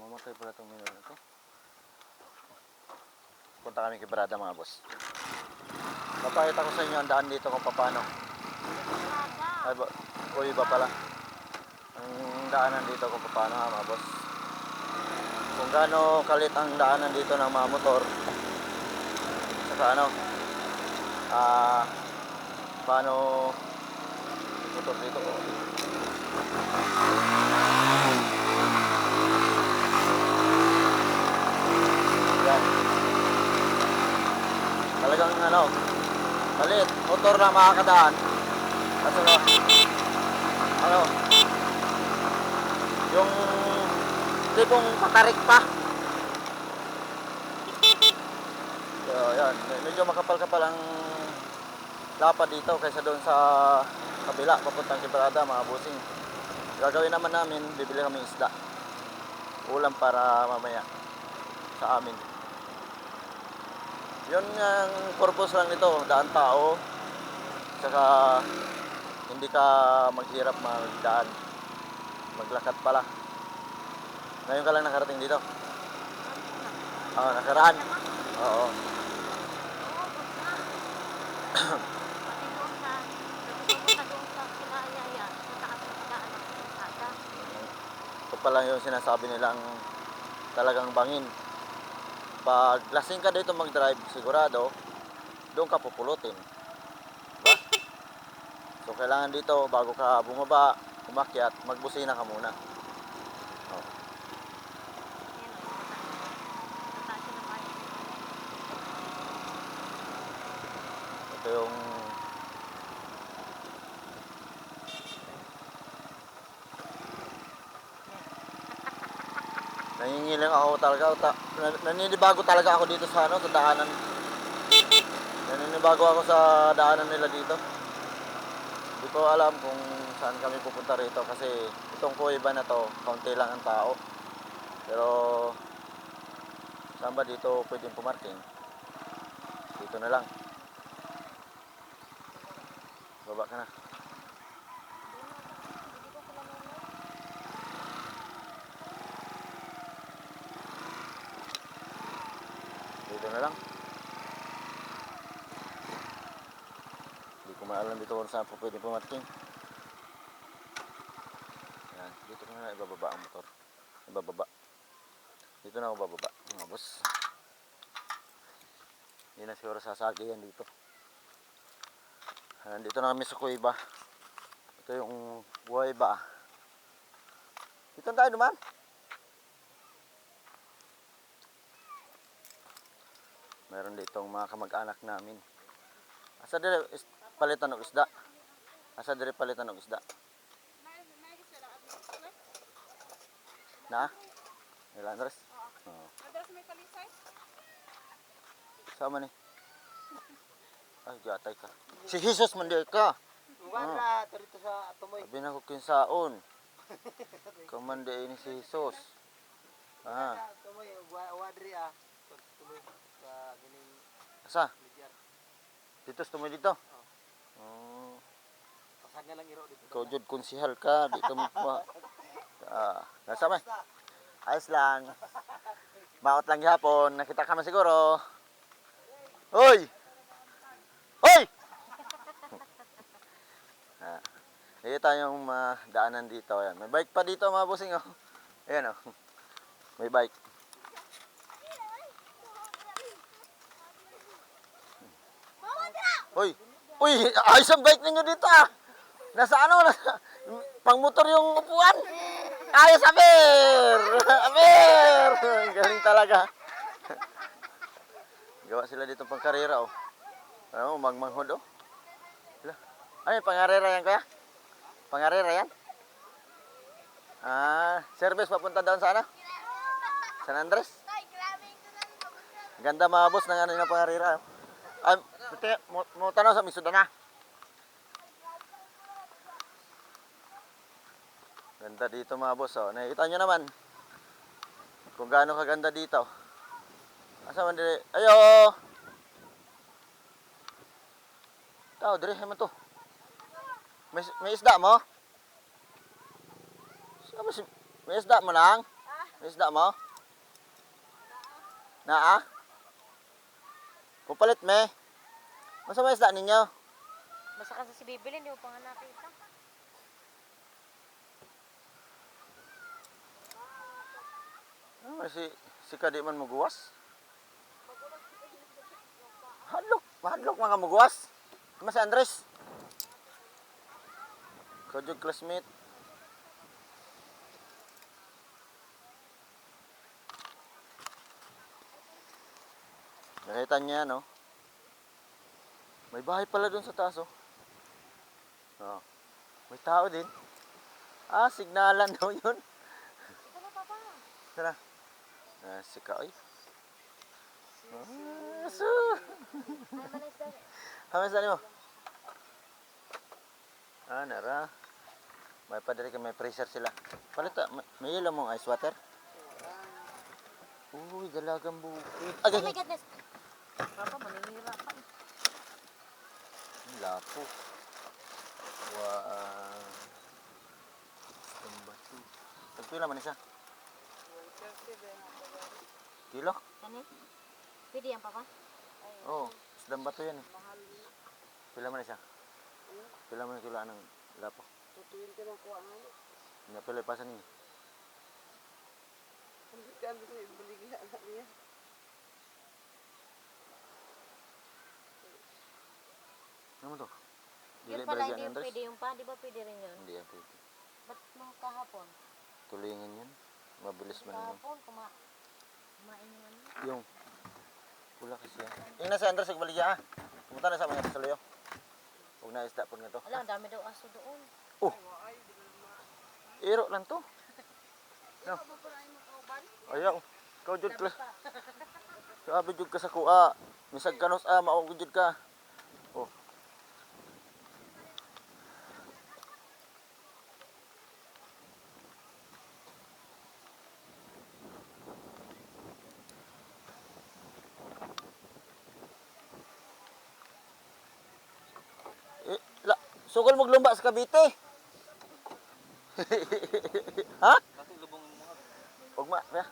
Mamatay pala itong minor na to. Punta kami kay Brada mga boss. Papakita ko sa inyo ang daan dito kung paano. Ay ba, o iba pala. Ang daanan dito kung paano ha mga boss. Kung gaano kalit ang daanan dito ng mga motor. Saka ano, paano motor dito ko. Yan. Talagang ano, kalit, motor na makakadaan. Kasi ano, yung tipong patarik pa. So, yan, medyo makapal-kapal ang lapad dito kaysa doon sa kabila, papuntang Quebrada, mga busing. Gagawin naman namin, bibili kami isda. Ulam para mamaya sa amin. Yun ang purpose lang nito, daan tao. Saka hindi ka maghirap magdaan. Maglakad pala. Ngayon ka lang nakarating dito? Oo, nakaraan. Oo. Ito pala yung sinasabi nilang talagang bangin. Pag lasing ka dito mag-drive, sigurado, doon ka pupulutin. Diba? So, kailangan dito, bago ka bumaba, umakyat, magbusina ka muna. Oh. Ito yung nangingiling ako talaga. Naninibago talaga ako dito sa ano, sa daanan. Naninibago ako sa daanan nila dito. Hindi ko alam kung saan kami pupunta rito kasi itong kuweba na to, kaunti lang ang tao. Pero saan ba dito pwedeng pumarking? Dito na lang. Baba ka na. Dito na lang. Hindi ko maalam dito kung saan po pwede pumarking. Yan, dito ko na ibababa ang motor. Ibababa. Dito na ako bababa, mga boss. Hindi na siguro sasagi yan dito. Dito na kami sa kuweba. Ito yung kuweba. Dito tayo naman. Meron ditong mga kamag-anak namin. Asa dire palitan ng isda? Asa dire palitan ng isda? Na? Nila Andres? Oo. Andres may kalisay? Sama ni. Ay, gatay ka. Si Jesus man di ka. Wala, dito sa tumoy. Sabi na ko kinsaon. Kamande ini si Jesus. Ah, Tumoy, wadri ah. Tumoy sa gining asa? lidyar. Dito tumoy dito. Oh. Pasaga lang iro dito. Ikaw jud konsihal ka, dito mo pa. Nasa may? Ayos lang. Maot lang gihapon, nakita ka man siguro. Hoy! Hoy! Dito yung daanan dito. Ayan. May bike pa dito mga bossing. Oh. Ayan oh. May bike. Hoy! Uy! Ayos ang bike ninyo dito ah! Nasa ano? Nasa, pang motor yung upuan. Ayos, Aber! Aber! Galing talaga. Gawa sila dito pang karera oh. Ano, magmanghod oh. Ay, pangarera yan kaya? Pangarera yan? Service papunta doon sa ano? San Andres? Ganda mga boss ng ano yung pangarera. Ay, mo tanaw sa misuda na. Ganda dito mga boss oh. Nakikita nyo naman kung gaano kaganda dito. Asa man dire? Ayo! Tao, dire man to. May isda mo? May isda mo lang? May isda mo? Naa? Pupalit me. Masa may isda ninyo? Basta kasi si Bibili, hindi mo pa nga nakita. Ah, si Kadi man muguwas. Hadlok mga muguwas. Mas Andres. Kajog classmate. Nakita niya, no? May bahay pala doon sa taas, oh. Oh. May tao din. Ah, signalan daw yun. Ito na, Papa. Tara. Ah, si Kaoy. Ah, Mama na isda. Hamas mo? Ah, nara. May padari ka may pressure sila. Palita, may ilang mong ice water? Uy, dalagang bukid. Oh my goodness. Papa, maninira ka. Ang lapo. Wow. Ang bato. Tagpila man isa. Kilo? Ano? Pwede yan, Papa? Oo. Isdang bato yan eh. Pila man isa. Pila man kilo ng lapo. Tutuin ka ng kuha nga. Hindi pila ipasan ninyo. Hindi ka ano sa'yo, baligya anak niya. Ano mo to? Yun Dili pala, balagyan hindi yung Andres? pwede yung pa. Di ba pwede rin yun? Hindi yan pwede. Ba't nung kahapon? Tulingan yan. Mabilis man yun. Kahapon, kumain yung ano. Yung pula kasi yan. Yung nasa Andres, nagbaligya ah. Pumunta na sa mga saloyo. Huwag na isda po nga to. Alam, ang dami daw aso doon. Oh! Iro lang to. No. Ayaw. Ikaw jud ka. Sabi jud ka sa kuha. Misag kanos mao jud ka. Oh. Sugol mo lumba sa Cavite. Ha? Kasi lubong mga. Ugma, ya.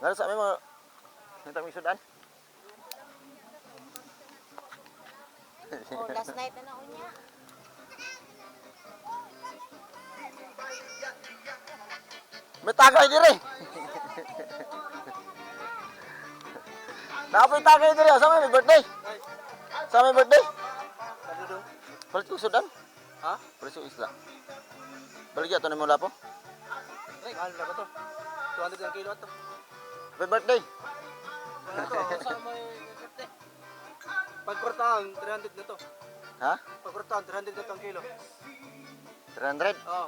Ngano sa mo nitang misudan? Oh, last night na unya. May tagay dire. Napoy tagay dire sa may birthday. Sa may birthday. Ano doon? Palit ko sudan. Ha? Palit ko isla. Baligya to na mo lapo. Ay, mahal na ba to? 200 ang kilo to. Happy birthday. Wala to, sa may 50. Pagkortahan, 300 na to. Ha? Pagkortahan, 300 na to ang kilo. 300. Oo.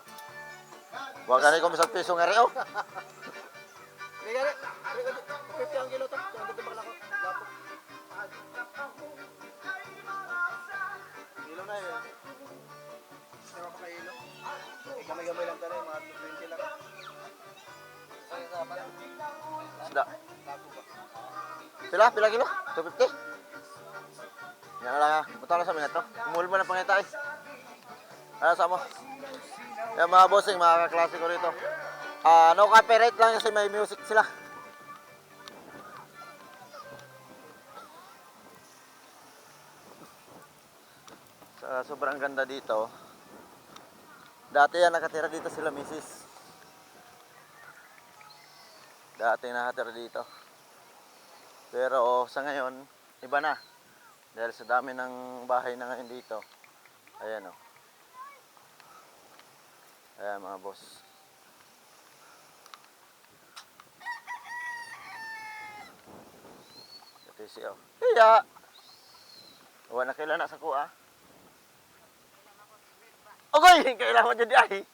Wa ka ni ko bisag piso nga reo. May gani, 50 ang kilo to. 200 na bakla ko. Lapo. Kilo na yun. Sama pa kilo. Gamay-gamay lang tayo, mga 20 lang. Ay, sa pa lang. Isda. Lapo ba? Pila kilo? 250. Yan na lang ha. Butala sa mga to. Umul mo na pangita eh. Ano sa mo? Yan mga bossing, mga kaklase ko rito. No copyright lang kasi may music sila. Sobrang ganda dito. Dati yan nakatira dito sila misis. Dati nakatira dito. Pero sa ngayon, iba na. Dahil sa dami ng bahay na ngayon dito. Ayan o. Ayan mga boss. Ito si o. Iya! Wala na kailan na sa kuha. Okay! Kailangan mo dyan di ay.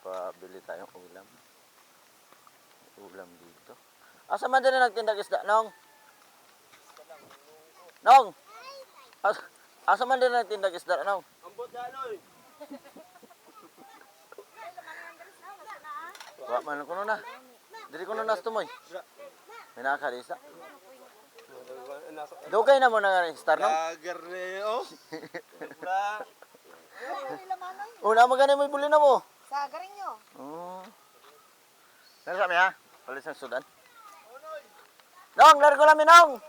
Pabili tayong ulam. Ulam dito. Asa man din na nagtindag isda, Nong? Nong! Asa man din na nagtindag isda, Nong? Ambot daloy. Wa man kuno na. Dili kuno nas tumoy. May nakakadisa. Dugay na mo na star, Nong? Lager ne, oh. Bra. Wala nila manoy. Una magana mo ibuli na mo. Sa garing nyo. Oh. Nasa kami ha? Palis ng sudan. Nong, largo lang minong.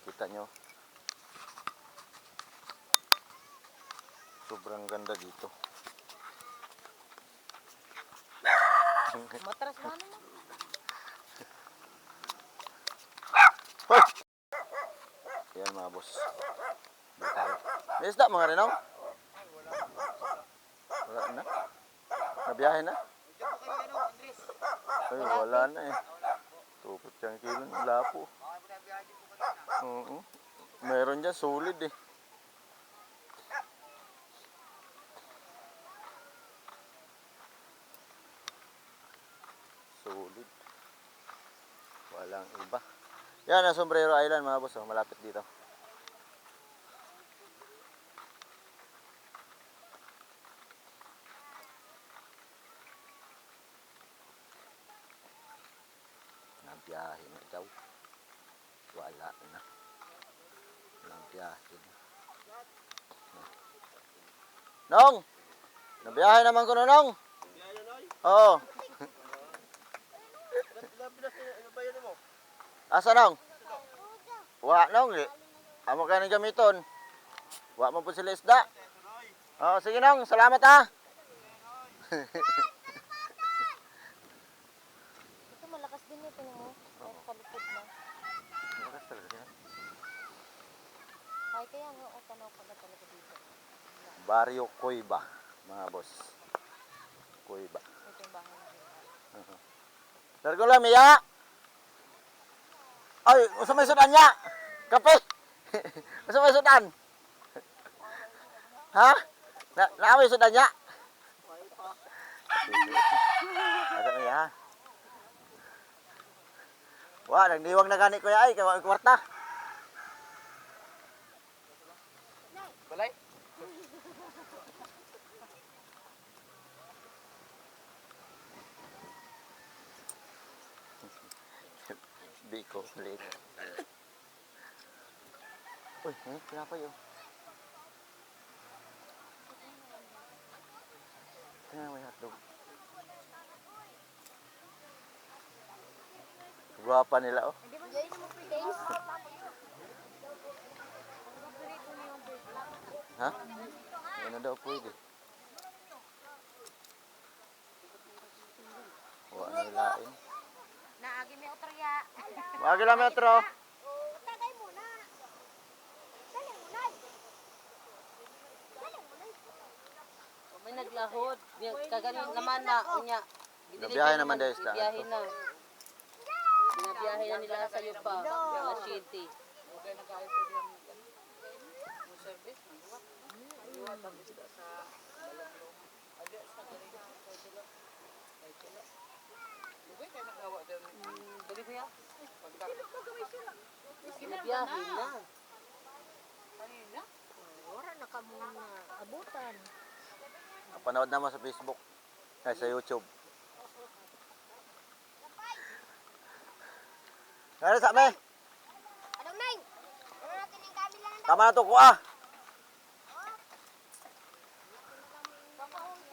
Kita nyo. Sobrang ganda dito. Matras na naman. Hoy! Yan mga boss. Dito tayo. May isda mga rin, wala na. Nabiyahe na? Diyan po kami ano, Andres. Ay, wala na eh. Tupot siyang kilo ng lapo. Baka binabiyahe din po kanina. Oo. Meron dyan, solid eh. Solid. Walang iba. Yan ang Sombrero Island mga boss, oh, malapit dito. Nabiyahe na daw. Wala na. Nabiyahe na. Nong! Nabiyahe naman ko na, Nong! Biyahe na, Noy. Oo. Ano ba yun mo? Asa, Nong? Wa, Nong. Amo ka ng gamiton. Wa mo po sila isda. Oo, sige, Nong. Salamat, ha. Ito malakas din ito mo. Kahit kalupit na. Malakas talaga yan. Kahit kaya nga o tanaw ka na talaga dito. Barrio Coiba, mga boss. Coiba. Ito yung bahay na dito. Largo lang, Mia. Ay, usa may sudan niya. Kape. Usa may sudan. Ha? Naamay sudan niya. Asa Mia? Wah, nagdiwang na gani ko ay kay wa kwarta. Balay? Biko, late. Uy, kenapa yun? Tingnan mo yung hotdog. Guwapa nila, oh. Hindi ba guys mo pre-days? Ha? Ano daw pwede? Wala nilain. Naagi may otorya. Mga kilometro. Tagay muna. Dali muna. May naglahod. Kagaling naman na. Unya. Nabiyahe naman dahil sa Biyahe na. Binabiyahe na nila sa iyo pa. Alas 7. Okay na kayo po yung service. Iwan ang isda sa balang Adi sa galing sa sila. Ay sila. Dugay kayo nagawa din. Dali mo yan. Pagka Binabiyahe na. kanina. Wala na ka muna abutan. Panood naman sa Facebook. Ay, sa YouTube. Kaya sa amin. Anong nang? Ano natin yung kabila na Tama na to, kuha.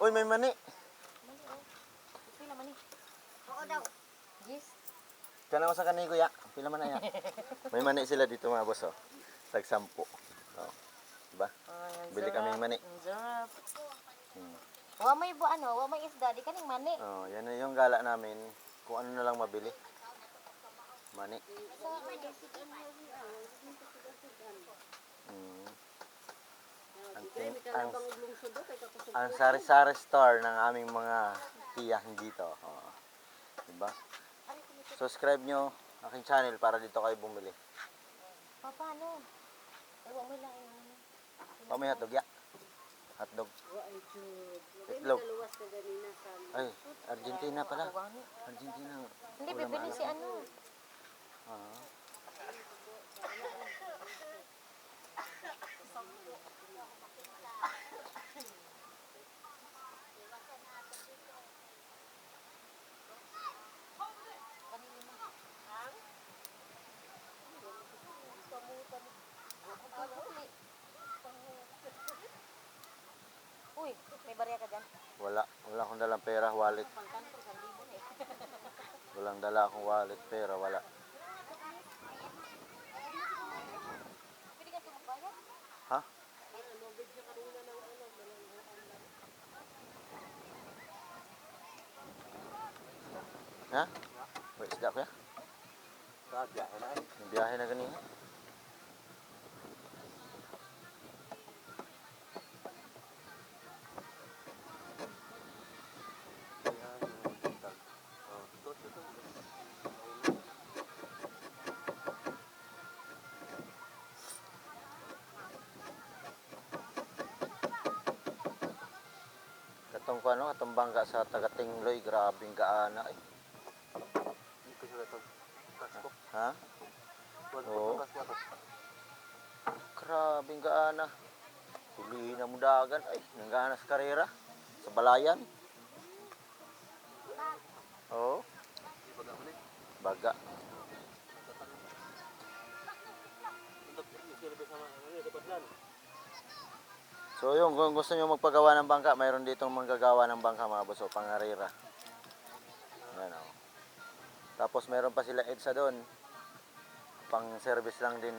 Uy, may mani. Pila man eh. Oo daw. Yes. Kana ko sa kanay kuya. Pila man na yan. May mani sila dito mga boss, oh. Tag 10. Oh. Diba? Bili kaming mani. Ang sarap. Wa may wa may isda di kaning mani. Oh, yan na yung gala namin. Kung ano na lang mabili. Mani. Mm. Ang sari-sari store ng aming mga tiyahin dito. Oh. Diba? Subscribe nyo aking channel para dito kayo bumili. Paano? Ay wa may lain. Pamay hotdog ya. Hotdog. Itlog. Ay, Argentina pala. Argentina. Hindi Ulam bibili anak. si ano. Ah. Uy, may barya ka dyan. Wala akong dalang pera, wallet. Pangkanto, 1,000 na eh. Walang dala akong wallet, pera, wala. Pwede ka magbayad? Ha? Ha? May isda ko ya? May biyahe na ganina. Katong ko ano, katong bangka sa taga-Tingloy, grabing gaana eh. Ha? Oo. Grabing gaana. Tuloy na mudagan ay, nanggana sa karera sa balayan. Oo. Baga. So yung kung gusto nyo magpagawa ng bangka, mayroon ditong manggagawa ng bangka mga boss, o pangarera. Yan o. Tapos mayroon pa sila EDSA doon. Pang service lang din.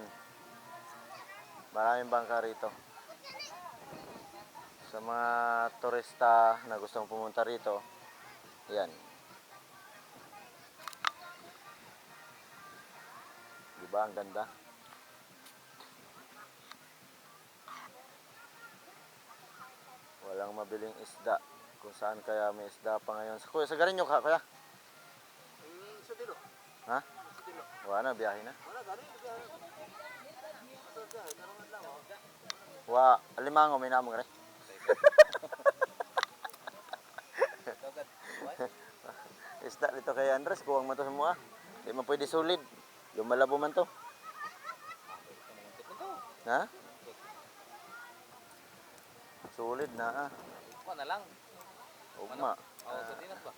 Maraming bangka rito. Sa mga turista na gustong pumunta rito, yan. Diba ang ganda? Walang mabiling isda. Kung saan kaya may isda pa ngayon. Kuya, sa garin nyo ka, kuya? Sa tilo. Ha? Sa tilo. Wala na, biyahe na. Wala, gani. Wa, alimango, may namang rin. Isda dito kay Andres, kuwang man to sa mga. Di man pwede solid. Yung malabo man to. Ha? Solid na ah. Kuha na lang. Ugma. Sa dinas ba?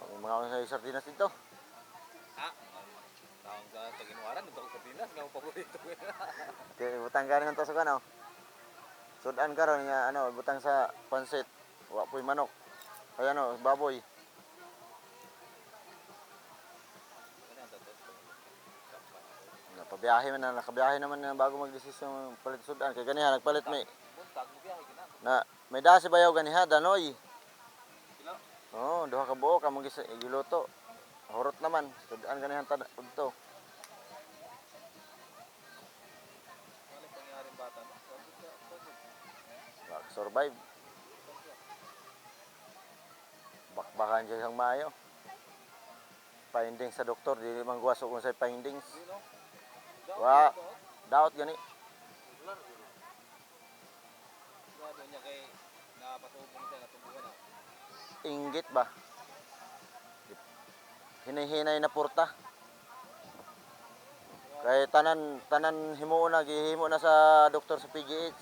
May mga sa sardinas dito. Tawag sa ginuwaran, dito sa dinas, nga mo paborito. Kaya butang ka rin to sa kano. Sudan ka ron nga ano, butang sa pansit. Wa po'y manok. Kaya ano, baboy. Napabiyahe man na, nakabiyahe naman na bago magdesisyon palit sudan. Kaya ganiha, nagpalit may Buntag mo biyahe ka na. na may dasi bayaw ganiha, danoy. Kilo? Oo, duha ka buo ka mong giluto. Horot naman, sudan ganihan to. Ano pangyaring bata mo? Survive. Bakbakan siya sang maayo. Findings sa doktor, di man guwaso kung sa findings. Wa, daot gani. Sabi niya kay napasubong siya, natubuhan na. Inggit ba? Hinihinay na purta. Kay tanan himuon na gihimo na sa doktor sa PGH.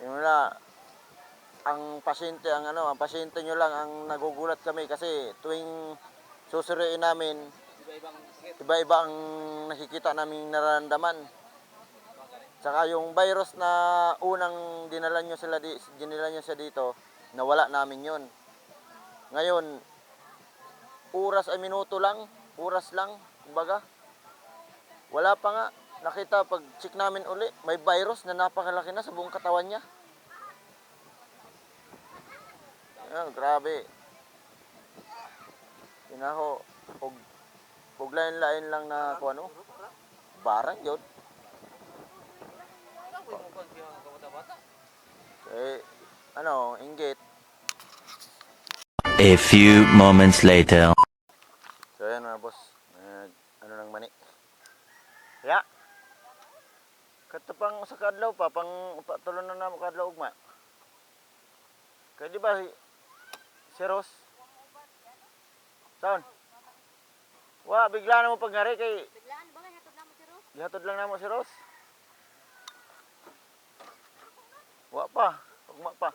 Yung na ang pasyente nyo lang ang nagugulat kami kasi tuwing susuriin namin, Iba-ibang sakit. iba-iba ang nakikita naming nararamdaman. Tsaka yung virus na unang dinala nyo siya dito, nawala namin yon. Ngayon, oras lang, kumbaga. Wala pa nga, nakita pag check namin uli, may virus na napakalaki na sa buong katawan niya. Grabe. Inaho, og lain-lain lang na kung ano, barang yun. Ano ko yung mukhang siya ang kabata-bata? Eh, inggit. A few moments later. So ayan mga boss, ng mani. Ya. Kato pang sa kadlaw pa, tulon na namo kadlaw ugma. Kaya di ba si Ros? Saan? Wa, bigla na mo pagngari kay Biglaan ba nga hatod namo si Ros? gihatod lang namo si Ros. Wa pa, ugma pa.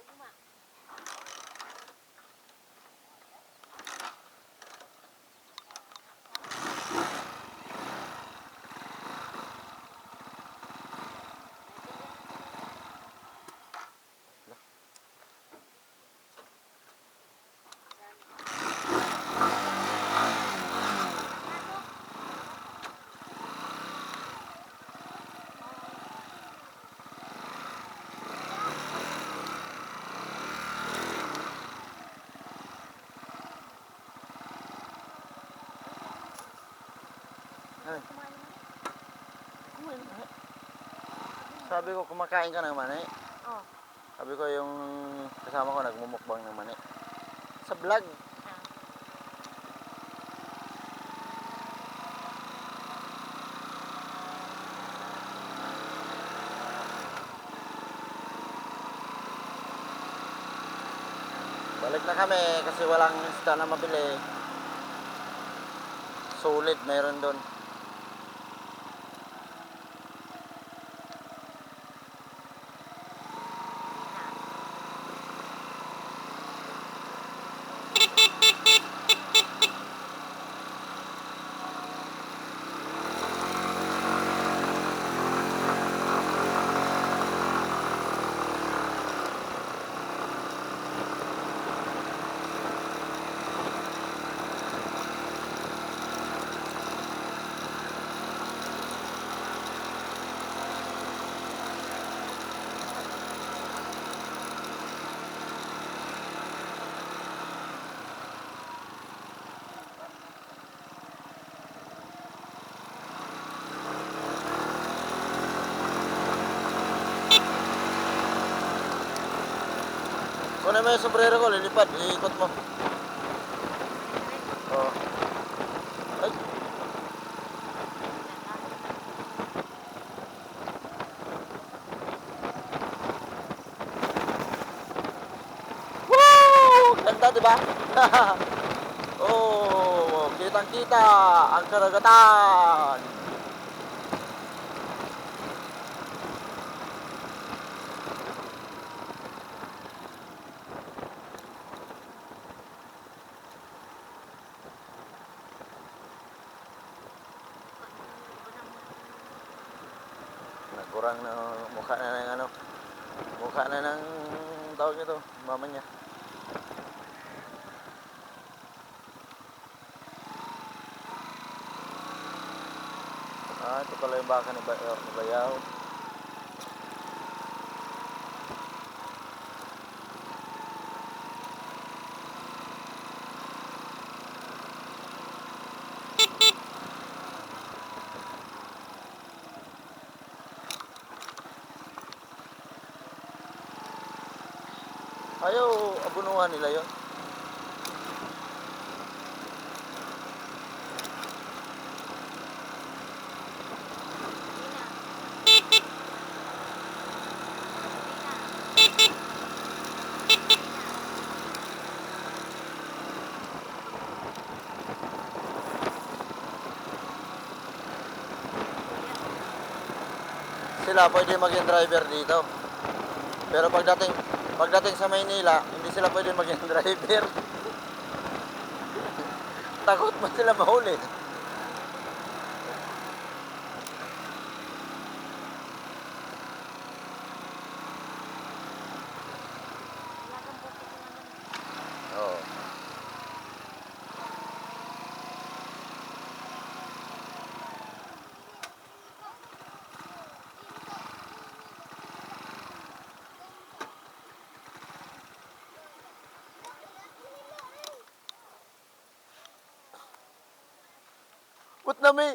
Ay. Sabi ko, kumakain ka ng mani. Oh. Sabi ko, yung kasama ko nagmumukbang ng mani. Sa vlog. Balik na kami kasi walang isda na mabili. Sulit meron doon. Kunin mo yung sombrero ko, lilipad, iikot mo. Oo. Ay. Woo! Ganda, di ba? Oh, kitang-kita ang karagatan. Nagkurang na mukha na ng ano. Mukha na ng tawag ito, mama niya. Ah, ito pala yung baka ni Bayaw. Ayaw, abunuhan nila yon. Sila pwede maging driver dito. Pero pagdating sa Maynila, hindi sila pwede maging driver. Takot pa sila mahuli. Oo. Put na may